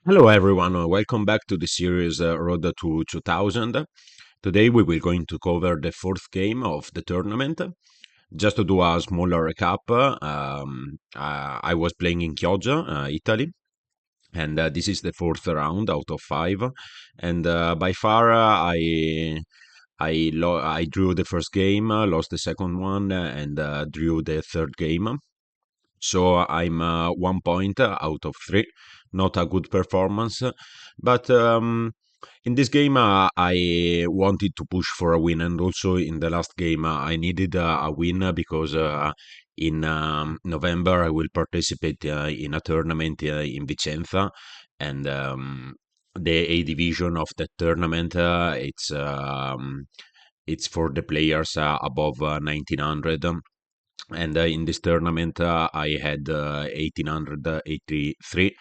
Hello, everyone. Welcome back to the series Road to 2000. Today we will going to cover the fourth game of the tournament. Just to do a smaller recap, I was playing in Chioggia, Italy, and this is the fourth round out of five. And by far, I drew the first game, lost the second one, and drew the third game. So I'm 1 point out of three. Not a good performance, but in this game I wanted to push for a win, and also in the last game I needed a win because in November I will participate in a tournament in Vicenza, and the A division of that tournament it's for the players above 1900. And in this tournament I had 1883.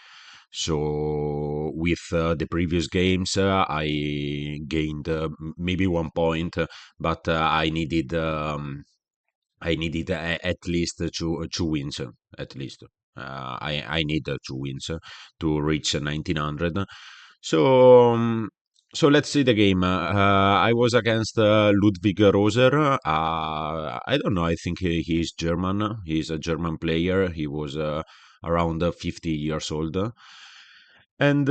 So with the previous games I gained maybe 1 point, but I needed at least two wins, at least. I need two wins to reach 1900. So, so let's see the game. I was against Ludwig Roser. I don't know. I think he's German. He's a German player. He was around 50 years old. And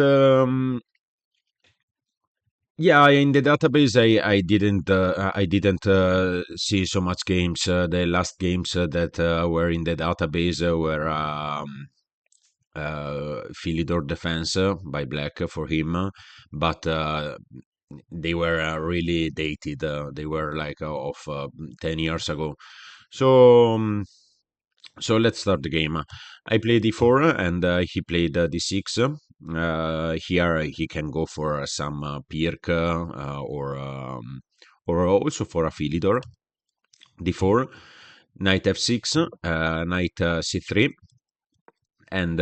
yeah, in the database, I didn't see so much games. The last games that were in the database were Philidor Defense by Black for him, but they were really dated. They were like of 10 years ago. So. So let's start the game. I play d4 and he played d6. Here he can go for some Pirk or also for a Philidor. d4, knight f6, knight c3, and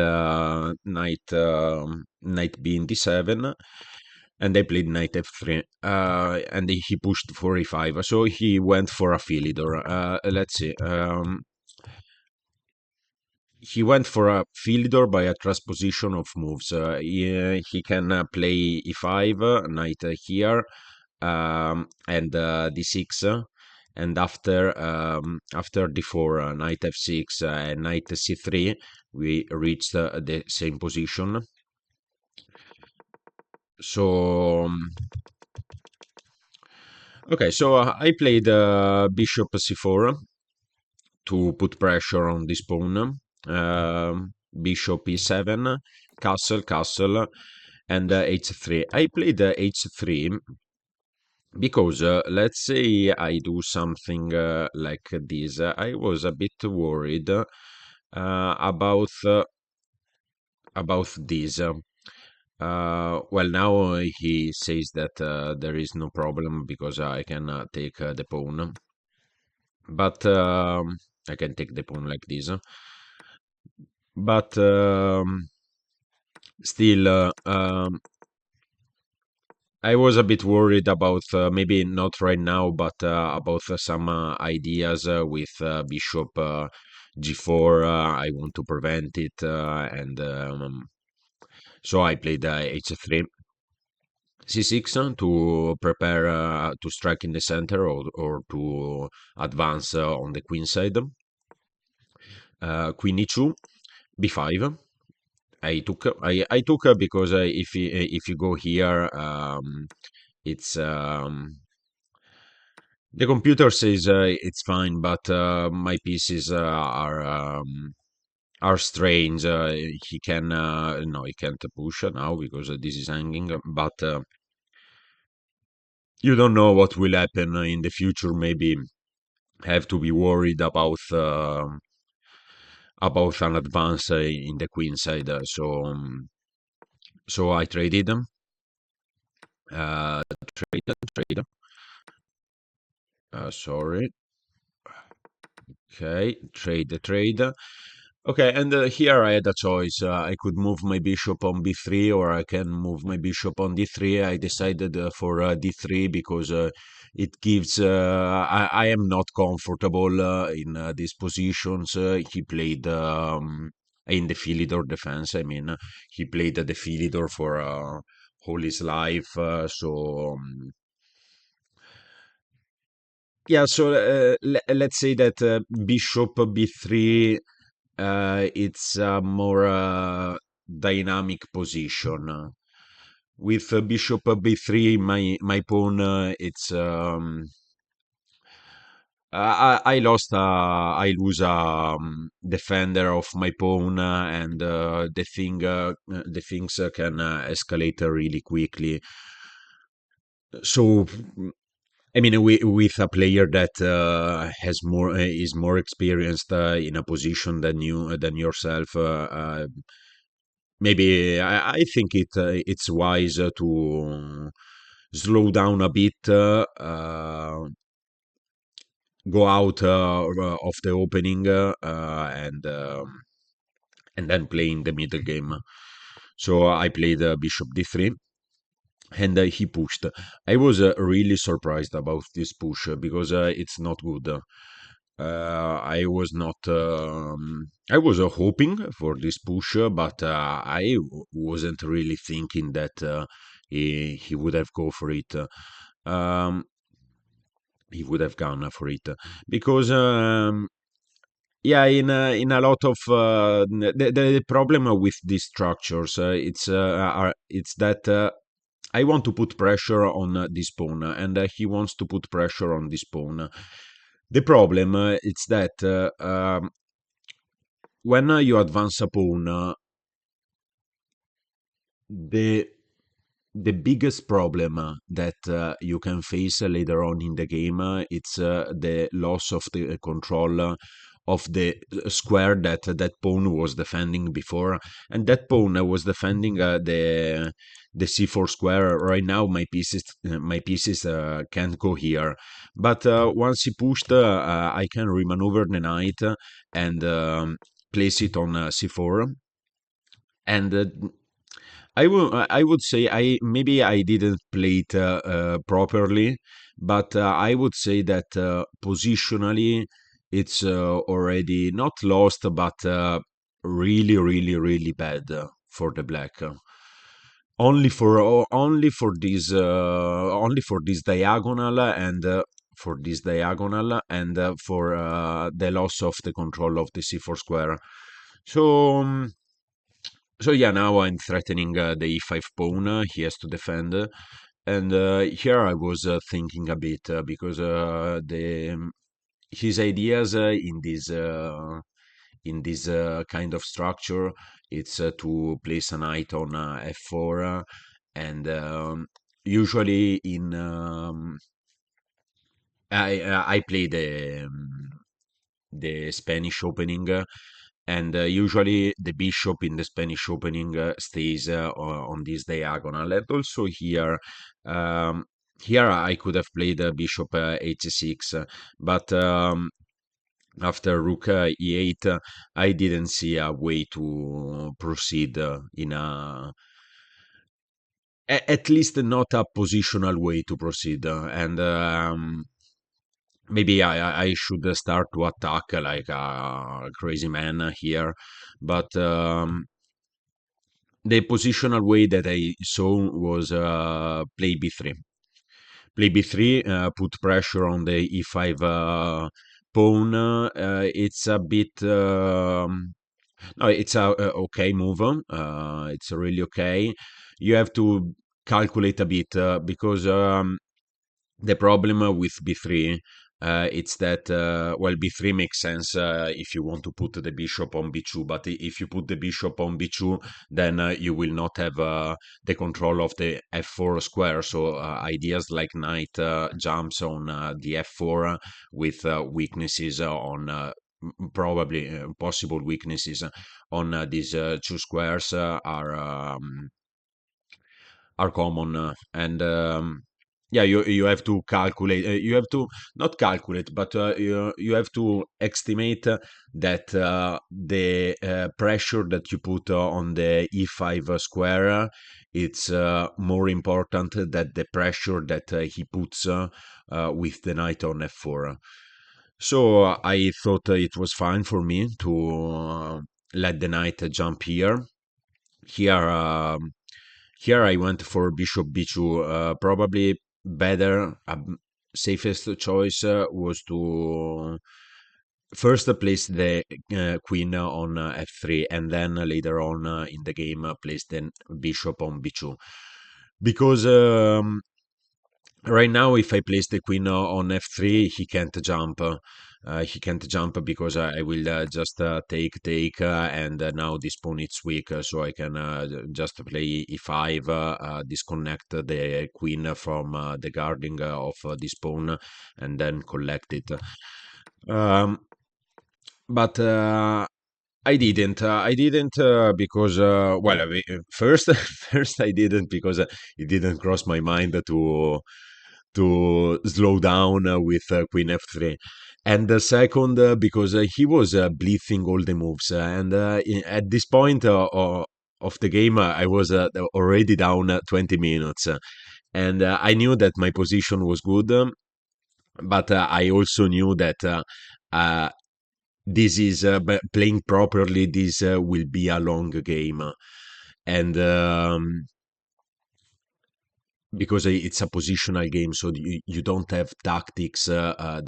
knight b in d7, and I played knight f3, and he pushed for e5, so he went for a Philidor. Let's see. He went for a Philidor by a transposition of moves. He can play e5, knight here, and d6, and after d4, knight f6, and knight c3, we reached the same position. So okay, so I played bishop c4 to put pressure on this pawn. Bishop e7, castle, castle, and h3. I played h3 because let's say I do something like this. I was a bit worried about this. Well, now he says that there is no problem because I can take the pawn, but I can take the pawn like this. But still, I was a bit worried about maybe not right now, but about some ideas with bishop g4. I want to prevent it, and so I played h3, c6 to prepare to strike in the center or to advance on the queen side. Queen e2, b5. I took because if you go here, it's the computer says it's fine, but my pieces are strange. He can no, he can't push now because this is hanging. But you don't know what will happen in the future. Maybe have to be worried about an advance in the queen side. So I traded them. Trade. Sorry. Okay, trade. Okay, and here I had a choice. I could move my bishop on b3 or I can move my bishop on d3. I decided for d3 because it gives. I am not comfortable in these positions. He played. in the Philidor defense. I mean, he played the Philidor for all his life. Yeah, so let's say that bishop b3, it's a more dynamic position. With bishop b3, my pawn, it's I lost. I lose a defender of my pawn, and the things can escalate really quickly. So, I mean, with a player that has more is more experienced in a position than yourself, maybe I think it's wise to slow down a bit, go out of the opening, and then play in the middle game. So I played bishop d3, and he pushed. I was really surprised about this push because it's not good. I was not. I was hoping for this push, but wasn't really thinking that he would have go for it. Um, he would have gone for it because yeah, in a lot of the problem with these structures, it's that I want to put pressure on this pawn, and he wants to put pressure on this pawn. The problem is that when you advance a pawn, the the biggest problem that you can face later on in the game, it's the loss of the control of the square that that pawn was defending before, and that pawn was defending the c4 square. Right now my pieces can't go here, but once he pushed, I can remaneuver the knight and place it on c4, and I would say I didn't play it properly, but I would say that positionally it's already not lost, but really bad for the black. Only for this diagonal, and for the loss of the control of the c4 square. So. So yeah, now I'm threatening the e5 pawn. He has to defend, and here I was thinking a bit because the his ideas in this kind of structure, it's to place a knight on f4, and usually in I play the Spanish opening, and usually the bishop in the Spanish opening stays on this diagonal. And also here, um, here I could have played bishop h6, but after rook e8, I didn't see a way to proceed at least not a positional way to proceed, and maybe I should start to attack like a crazy man here, but the positional way that I saw was play b3. Play b3, put pressure on the e5 pawn. It's a bit. No, it's a okay move. It's really okay. You have to calculate a bit because the problem with b3, it's that well, b3 makes sense if you want to put the bishop on b2, but if you put the bishop on b2, then you will not have the control of the f4 square. So ideas like knight jumps on the f4 with weaknesses on probably possible weaknesses on these two squares are common, and yeah, you have to calculate, you have to not calculate, but you have to estimate that the pressure that you put on the e5 square, it's more important than the pressure that he puts with the knight on f4. So I thought it was fine for me to let the knight jump here. Here, here I went for bishop b2. Probably better, safest choice was to first place the queen on f3, and then later on in the game place the bishop on b2. Because right now, if I place the queen on f3, he can't jump. He can't jump because I will just take, and now this pawn is weak, so I can just play e5, disconnect the queen from the guarding of this pawn, and then collect it. Um, but I didn't because well, first first I didn't because it didn't cross my mind to slow down with queen f3, and the second because he was blitzing all the moves, and at this point of the game I was already down 20 minutes, and I knew that my position was good, but I also knew that uh, this is playing properly, this will be a long game, and because it's a positional game, so you don't have tactics um,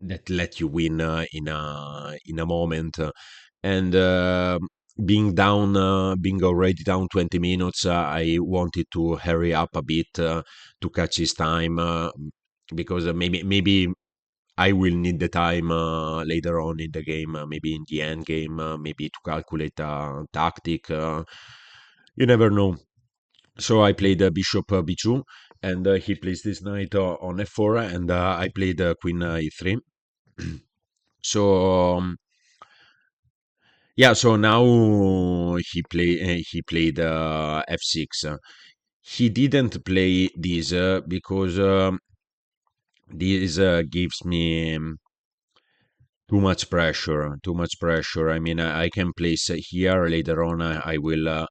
that let you win in a moment. And being already down 20 minutes, I wanted to hurry up a bit to catch his time, because maybe I will need the time later on in the game, maybe in the end game, maybe to calculate a tactic. You never know. So I played bishop b2, and he plays this knight on f4, and I played queen e3. So yeah, so now he played f6. He didn't play this because this gives me too much pressure, too much pressure. I mean, I can place here later on. I will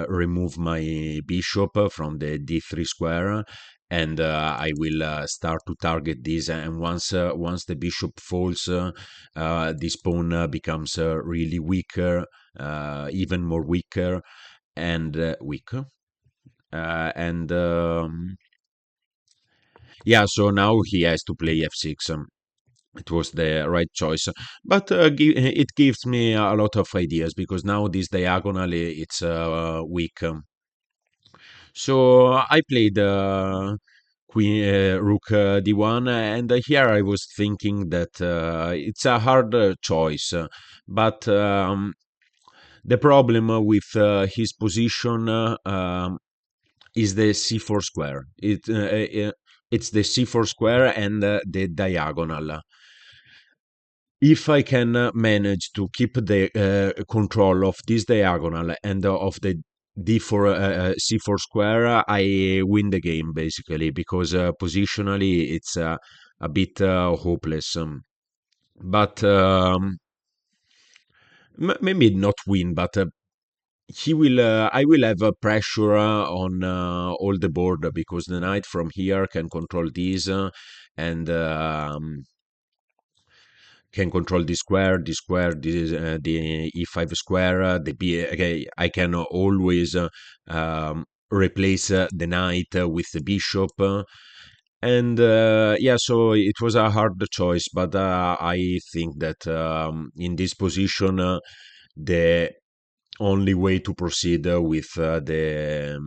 remove my bishop from the d3 square, and I will start to target this. And once the bishop falls, this pawn becomes really weaker, even more weaker and weaker. And yeah, so now he has to play f6. It was the right choice, but it gives me a lot of ideas because now this diagonal it's weak. So I played queen rook d1, and here I was thinking that it's a hard choice, but the problem with his position is the c4 square. It's the c4 square and the diagonal. If I can manage to keep the control of this diagonal and of the d4 c4 square, I win the game basically, because positionally it's a bit hopeless. But maybe not win, but he will. I will have pressure on all the board, because the knight from here can control this, and can control the square, the e5 square, the b. Okay, I can always replace the knight with the bishop, and yeah. So it was a hard choice, but I think that in this position, the only way to proceed with the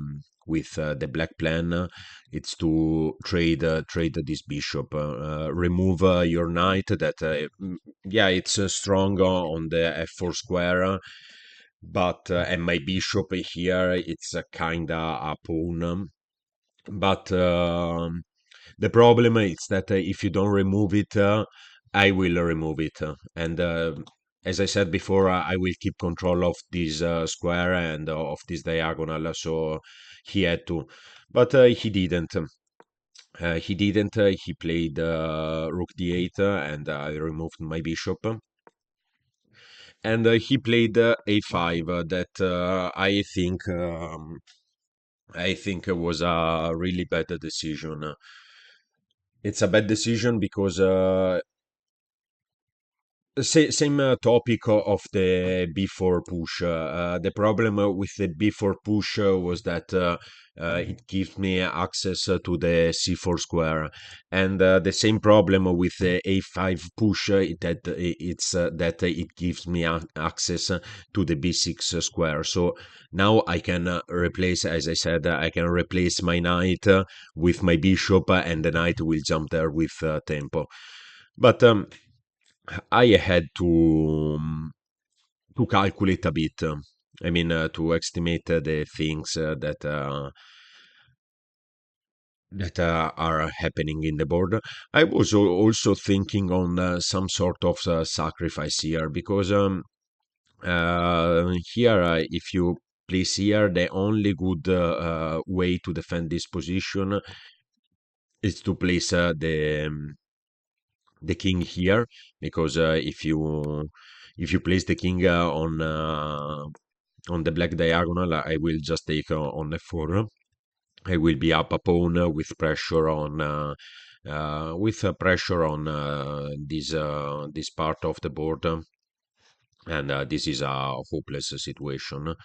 black plan, it's to trade this bishop, remove your knight that yeah, it's strong on the f4 square, but and my bishop here, it's a kinda a pawn, but the problem is that if you don't remove it, I will remove it. And as I said before, I will keep control of this square and of this diagonal. So he had to, but he didn't. He didn't. He played rook d8, and I removed my bishop. And he played a5. That I think was a really bad decision. It's a bad decision because Same topic of the B4 push. The problem with the B4 push was that it gives me access to the C4 square, and the same problem with the A5 push, it's that it gives me access to the B6 square. So now I can replace, as I said, I can replace my knight with my bishop, and the knight will jump there with tempo. But I had to calculate a bit. I mean, to estimate the things that are happening in the board. I was also thinking on some sort of sacrifice here because here, if you place here, the only good way to defend this position is to place the king here because if you place the king on the black diagonal, I will just take on f4. I will be up a pawn with pressure on this part of the board, and this is a hopeless situation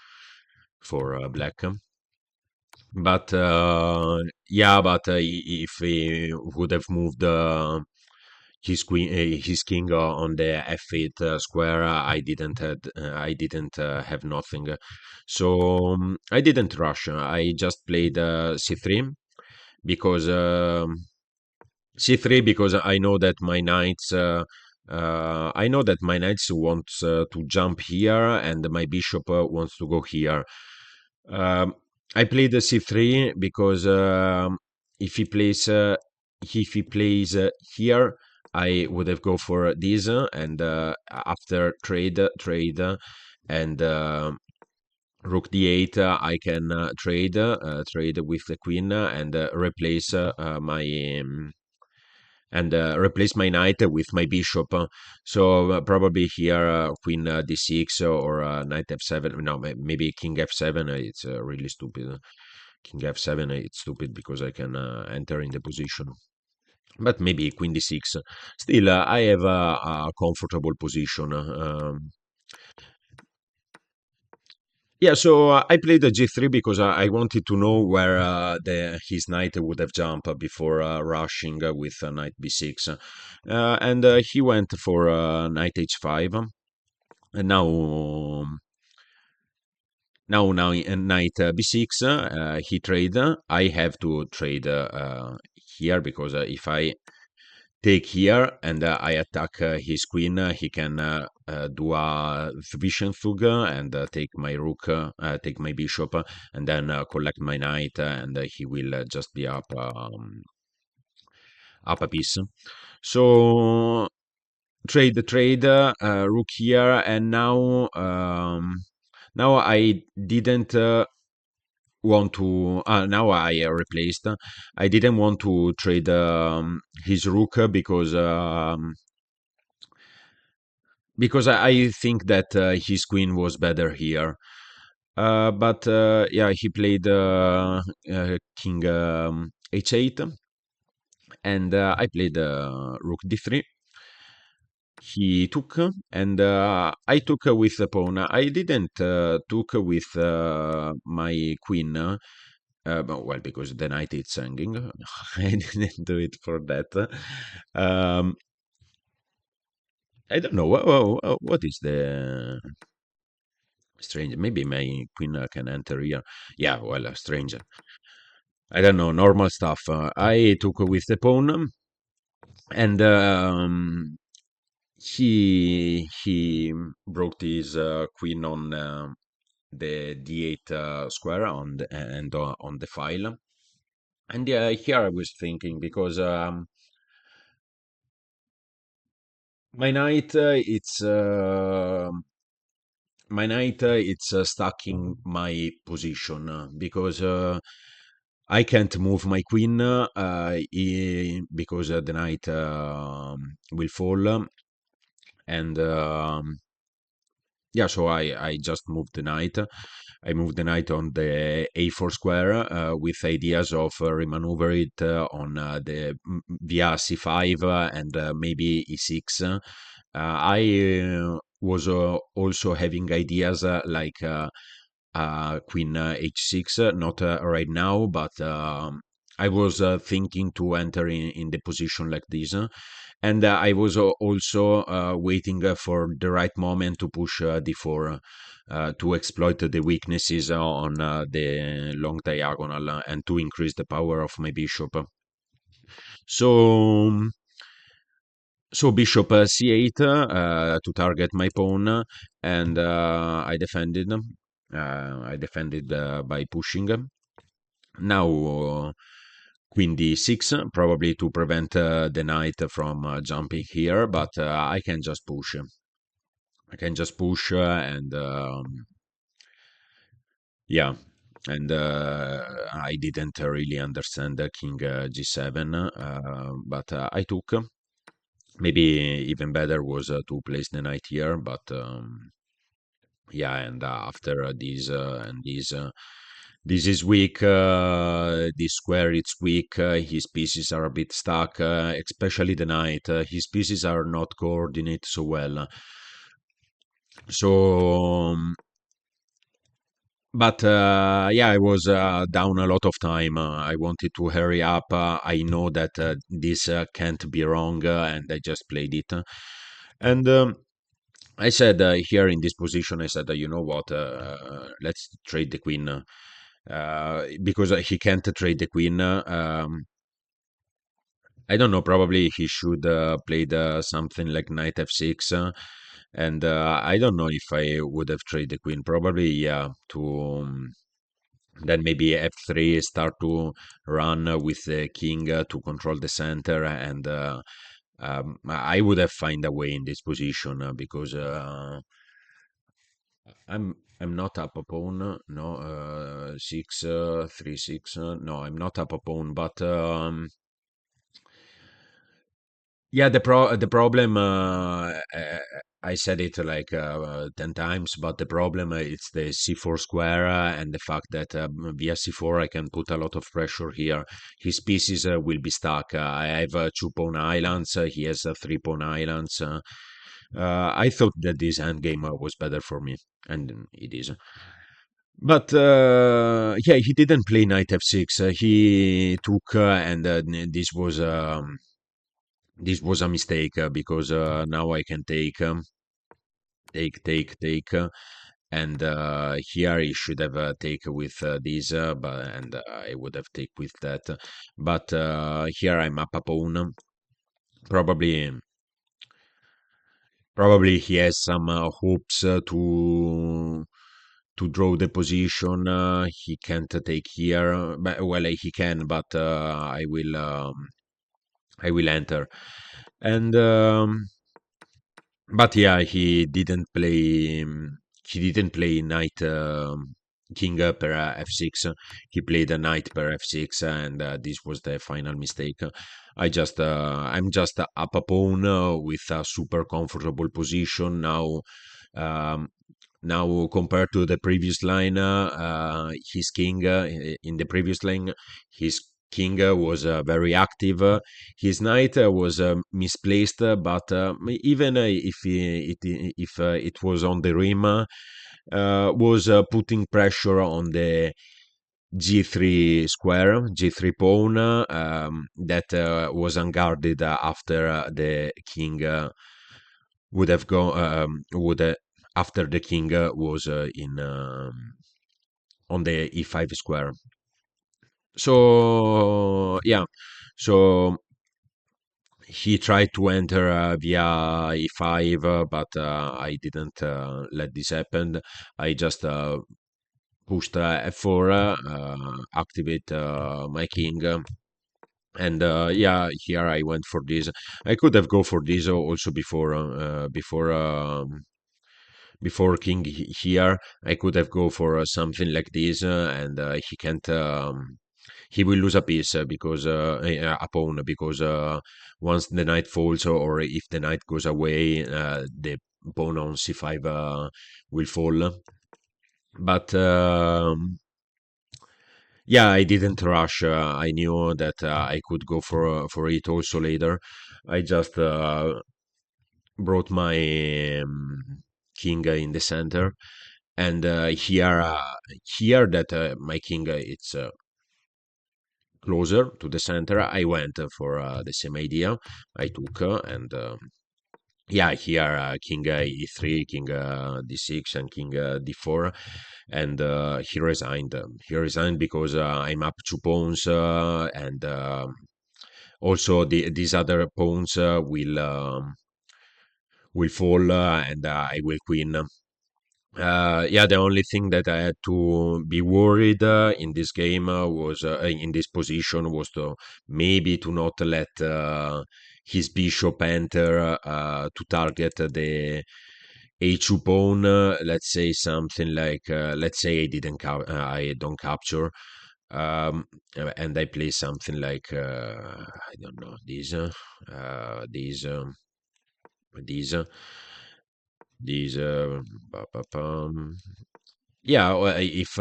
for black. But yeah, but if he would have moved his king on the f8 square, I didn't have nothing. So I didn't rush. I just played c3 because c3 because I know that my knights wants to jump here and my bishop wants to go here. Um, I played the c3 because if he plays uh, if he plays here, I would have go for this and after and rook d8, I can trade with the queen and replace my knight with my bishop. So probably here queen d6 or knight f7. No, maybe king f7. It's really stupid. King f7. It's stupid because I can enter in the position. But maybe queen d6. Still, I have a comfortable position. Yeah, so I played the g3 because I wanted to know where his knight would have jumped before rushing with knight b6, and he went for knight h5, and now knight b6. He trade. I have to trade here because if I take here and I attack his queen, he can do a Zwischenzug and take my rook, take my bishop, and then collect my knight, and he will just be up a piece. So trade, rook here, and now I didn't want to. Now I replaced. I didn't want to trade his rook because I think that his queen was better here. But yeah, he played king h8, and I played rook d3. He took, and I took with the pawn. I didn't took with my queen. Well, because the knight is hanging. I didn't do it for that. Um, I don't know. What is the strange? Maybe my queen can enter here. Yeah, well, strange. I don't know. Normal stuff. I took with the pawn, and he brought his queen on the d8 square on the file. And here I was thinking because my knight, it's stuck in my position because I can't move my queen because the knight will fall, and yeah, so I just moved the knight. I moved the knight on the a4 square with ideas of remaneuver it on the via c5 and maybe e6 I was also having ideas Queen h6, not right now, but I was thinking to enter in the position like this. And I was also waiting for the right moment to push d4 to exploit the weaknesses on the long diagonal and to increase the power of my bishop. So, so bishop c8 to target my pawn, and I defended. I defended by pushing. Now queen d6, probably to prevent the knight from jumping here, but I can just push. I can just push and yeah. And I didn't really understand king g7, but I took. Maybe even better was to place the knight here, but yeah, and after this is weak. This square it's weak. His pieces are a bit stuck, especially the knight. His pieces are not coordinated so well. So, but yeah, I was down a lot of time. I wanted to hurry up. I know that this can't be wrong, and I just played it. And I said here in this position, I said, you know what? Let's trade the queen because he can't trade the queen. I don't know. Probably he should played something like knight f6, and I don't know if I would have traded the queen. Probably, yeah. To then maybe f3 start to run with the king to control the center, and I would have find a way in this position because. I'm not up a pawn. No, 6 3 6. No, I'm not up a pawn. But yeah, the problem. I said it like 10 times, but the problem it's the c4 square and the fact that via c4 I can put a lot of pressure here. His pieces will be stuck. I have two pawn islands. He has three pawn islands. I thought that this endgame was better for me, and it is. But yeah, he didn't play knight f6. He took, and this was a mistake because now I can take, take, and here he should have take with this, but and I would have take with that. But here I'm up a pawn. Probably, probably he has some hopes to draw the position. He can't take here. But, well, he can, but I will enter. And but yeah, he didn't play knight king per f6. He played a knight per f6, and this was the final mistake. I'm just up a pawn with a super comfortable position now. Um, Now, compared to the previous line, his king in the previous line, his king was very active. His knight was misplaced, but even if it was on the rim, was putting pressure on the G3 square, G3 pawn that was unguarded after the king would have gone would after the king was in on the e5 square. So yeah, so he tried to enter via e5, but I didn't let this happen. I just pushed f4, activate my king. And yeah, here I went for this. I could have go for this also before king here. I could have go for something like this, and he can't. He will lose a piece because a pawn because once the knight falls or if the knight goes away, the pawn on c5 will fall. But yeah, I didn't rush. I knew that I could go for it also later. I just brought my king in the center, and here that my king it's closer to the center, I went for the same idea. I took and yeah, here king e3, king d6, and king d4, and he resigned. He resigned because I'm up 2 pawns, and also these other pawns will fall, and I will queen. Yeah, the only thing that I had to be worried in this game was in this position was to maybe to not let his bishop enter to target the a2 pawn. Let's say something like let's say I don't capture, and I play something like I don't know these these. These yeah, well, if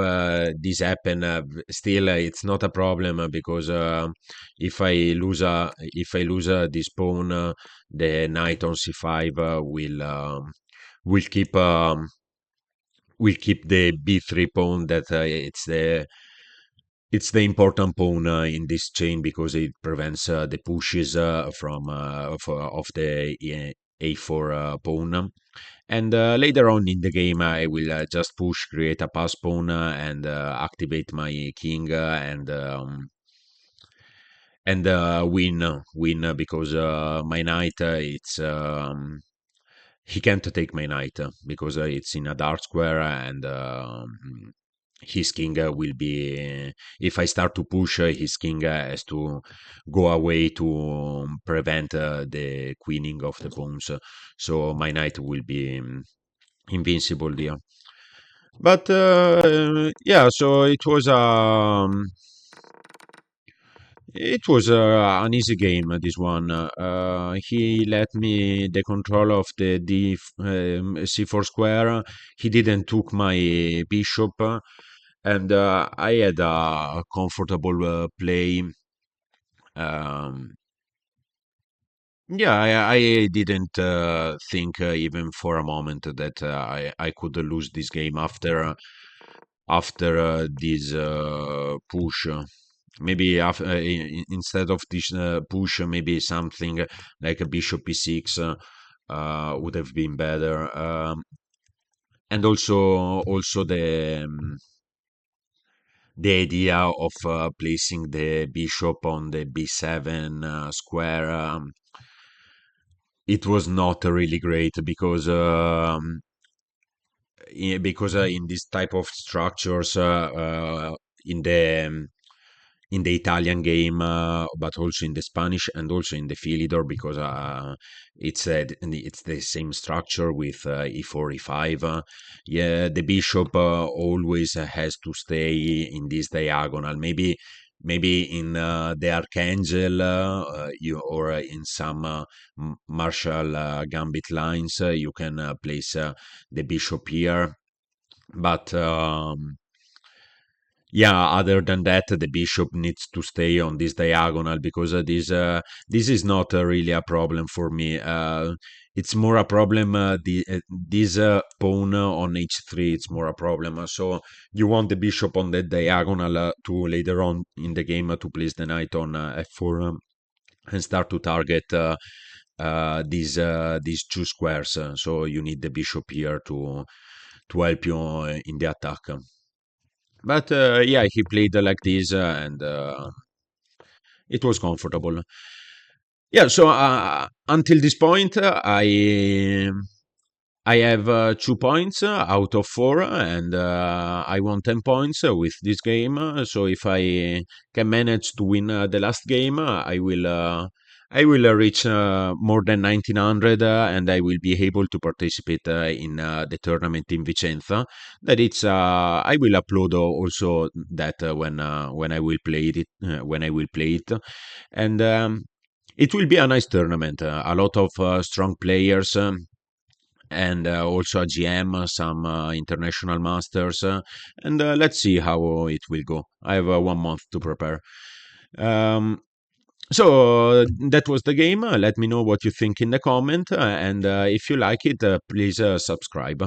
this happen, still it's not a problem because if I lose this pawn, the knight on c5 will keep the b3 pawn that it's the important pawn in this chain because it prevents the pushes of the a4 pawn. And later on in the game, I will just push, create a pass pawn, and activate my king, and win because my knight it's he can't take my knight because it's in a dark square, and his king will be if I start to push, his king has to go away to prevent the queening of the pawns. So my knight will be invincible there. But yeah, so it was an easy game. This one, he let me the control of the c4 square. He didn't took my bishop, and I had a comfortable play. Um, yeah, I didn't think even for a moment that I could lose this game after this push. Maybe instead of this push, maybe something like a bishop e6 would have been better. And also the idea of placing the bishop on the b7 square. It was not really great because in this type of structures in the Italian game, but also in the Spanish and also in the Philidor because it's the same structure with e4, e5. Yeah, the bishop always has to stay in this diagonal. Maybe in the Archangel or in some Marshall Gambit lines, you can place the bishop here, but yeah, other than that, the bishop needs to stay on this diagonal because this is not really a problem for me. It's more a problem. This pawn on h3, it's more a problem. So you want the bishop on the diagonal to later on in the game to place the knight on f4 and start to target these two squares. So you need the bishop here to help you in the attack. But yeah, he played like this, and it was comfortable. Yeah, so until this point, I have 2 points out of four, and I won 10 points with this game. So if I can manage to win the last game, I will reach more than 1900, and I will be able to participate in the tournament in Vicenza. That it's I will upload also that when I will play it when I will play it, and it will be a nice tournament. A lot of strong players. And also a GM, some international masters, and let's see how it will go. I have 1 month to prepare. Um, So that was the game. Let me know what you think in the comment, and if you like it, please subscribe.